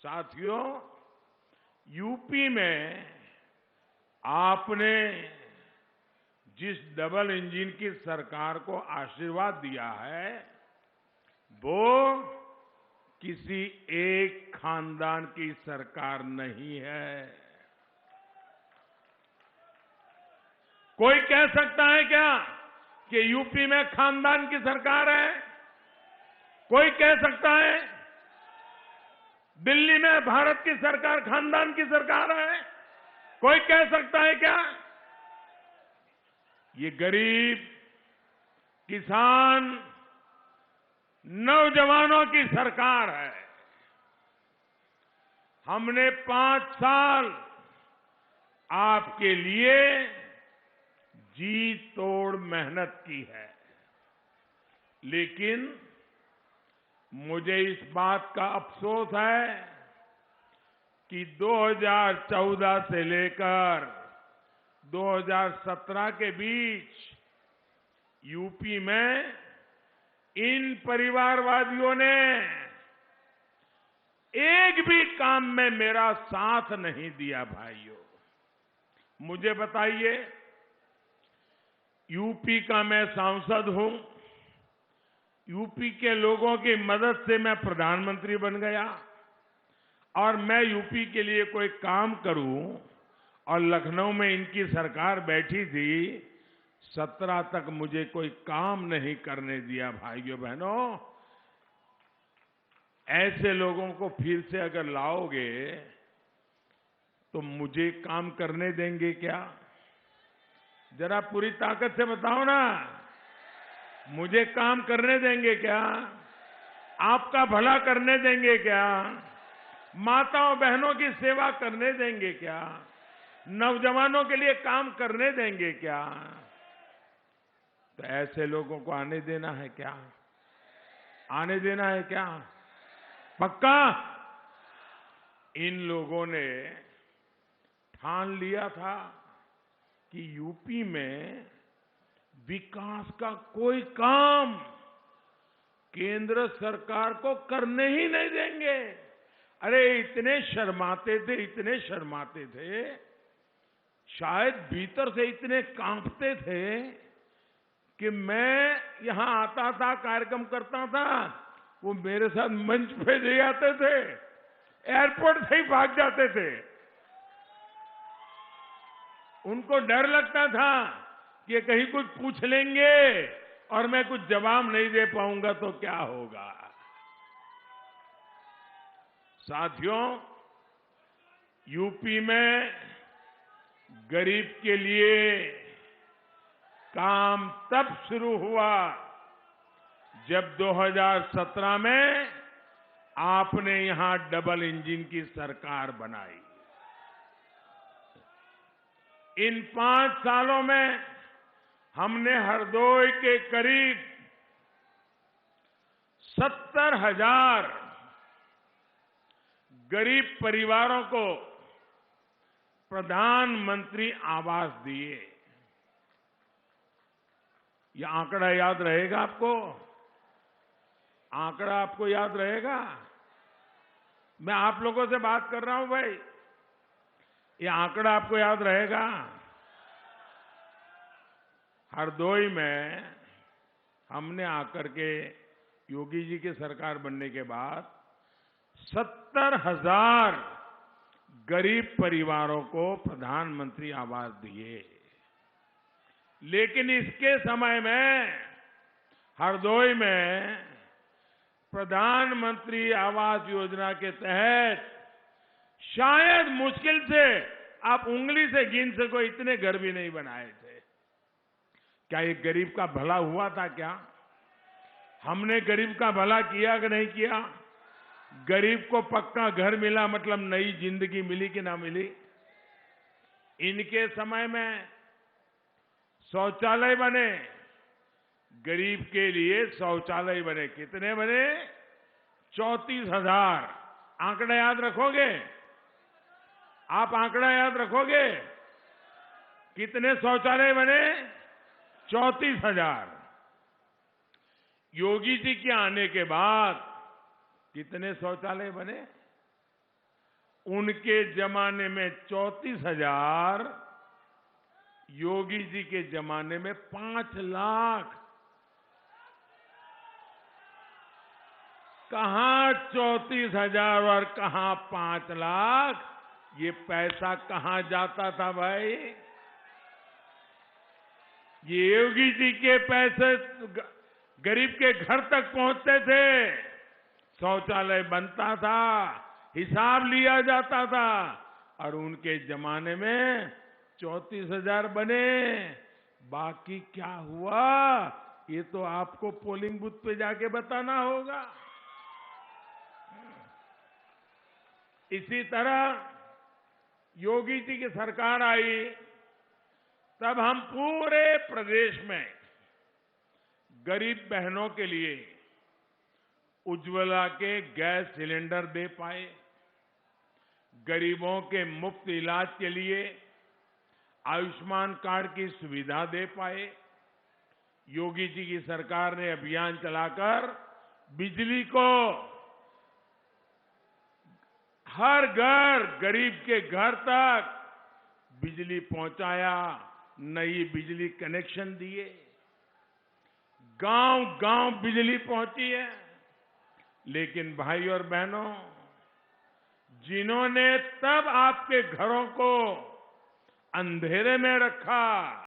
साथियों, यूपी में आपने जिस डबल इंजन की सरकार को आशीर्वाद दिया है, वो किसी एक खानदान की सरकार नहीं है। कोई कह सकता है क्या कि यूपी में खानदान की सरकार है? कोई कह सकता है दिल्ली में भारत की सरकार खानदान की सरकार है? कोई कह सकता है क्या? ये गरीब, किसान, नौजवानों की सरकार है। हमने 5 साल आपके लिए जी तोड़ मेहनत की है, लेकिन मुझे इस बात का अफसोस है कि 2014 से लेकर 2017 के बीच यूपी में इन परिवारवादियों ने एक भी काम में मेरा साथ नहीं दिया। भाइयों, मुझे बताइए, यूपी का मैं सांसद हूं, यूपी के लोगों की मदद से मैं प्रधानमंत्री बन गया और मैं यूपी के लिए कोई काम करूं और लखनऊ में इनकी सरकार बैठी थी, 17 तक मुझे कोई काम नहीं करने दिया। भाइयों बहनों, ऐसे लोगों को फिर से अगर लाओगे तो मुझे काम करने देंगे क्या? जरा पूरी ताकत से बताओ ना, मुझे काम करने देंगे क्या? आपका भला करने देंगे क्या? माताओं बहनों की सेवा करने देंगे क्या? नौजवानों के लिए काम करने देंगे क्या? तो ऐसे लोगों को आने देना है क्या? आने देना है क्या? पक्का? इन लोगों ने ठान लिया था कि यूपी में विकास का कोई काम केंद्र सरकार को करने ही नहीं देंगे। अरे इतने शर्माते थे, इतने शर्माते थे, शायद भीतर से इतने कांपते थे कि मैं यहां आता था, कार्यक्रम करता था, वो मेरे साथ मंच पे ले आते थे, एयरपोर्ट से ही भाग जाते थे। उनको डर लगता था कि कहीं कुछ पूछ लेंगे और मैं कुछ जवाब नहीं दे पाऊंगा तो क्या होगा। साथियों, यूपी में गरीब के लिए काम तब शुरू हुआ जब 2017 में आपने यहां डबल इंजन की सरकार बनाई। इन 5 सालों में हमने हरदोई के करीब 70,000 गरीब परिवारों को प्रधानमंत्री आवास दिए। यह आंकड़ा याद रहेगा आपको? आंकड़ा आपको याद रहेगा? मैं आप लोगों से बात कर रहा हूं भाई, ये आंकड़ा आपको याद रहेगा? हरदोई में हमने आकर के योगी जी की सरकार बनने के बाद 70,000 गरीब परिवारों को प्रधानमंत्री आवास दिए। लेकिन इसके समय में हरदोई में प्रधानमंत्री आवास योजना के तहत शायद मुश्किल से आप उंगली से गिन सको इतने घर भी नहीं बनाए थे। क्या ये गरीब का भला हुआ था क्या? हमने गरीब का भला किया कि नहीं किया? गरीब को पक्का घर मिला मतलब नई जिंदगी मिली कि ना मिली? इनके समय में शौचालय बने, गरीब के लिए शौचालय बने। कितने बने? 34,000। आंकड़ा याद रखोगे? आप आंकड़ा याद रखोगे? कितने शौचालय बने? 34,000। योगी जी के आने के बाद कितने शौचालय बने? उनके जमाने में 34,000, योगी जी के जमाने में 5 लाख। कहां 34,000 और कहां 5 लाख? ये पैसा कहां जाता था भाई? ये योगी जी के पैसे गरीब के घर तक पहुंचते थे, शौचालय बनता था, हिसाब लिया जाता था, और उनके जमाने में 34,000 बने। बाकी क्या हुआ ये तो आपको पोलिंग बूथ पे जाके बताना होगा। इसी तरह योगी जी की सरकार आई, तब हम पूरे प्रदेश में गरीब बहनों के लिए उज्ज्वला के गैस सिलेंडर दे पाए, गरीबों के मुफ्त इलाज के लिए आयुष्मान कार्ड की सुविधा दे पाए। योगी जी की सरकार ने अभियान चलाकर बिजली को हर घर, गरीब के घर तक बिजली पहुंचाया, नई बिजली कनेक्शन दिए, गांव गांव बिजली पहुंची है। लेकिन भाई और बहनों, जिन्होंने तब आपके घरों को अंधेरे में रखा,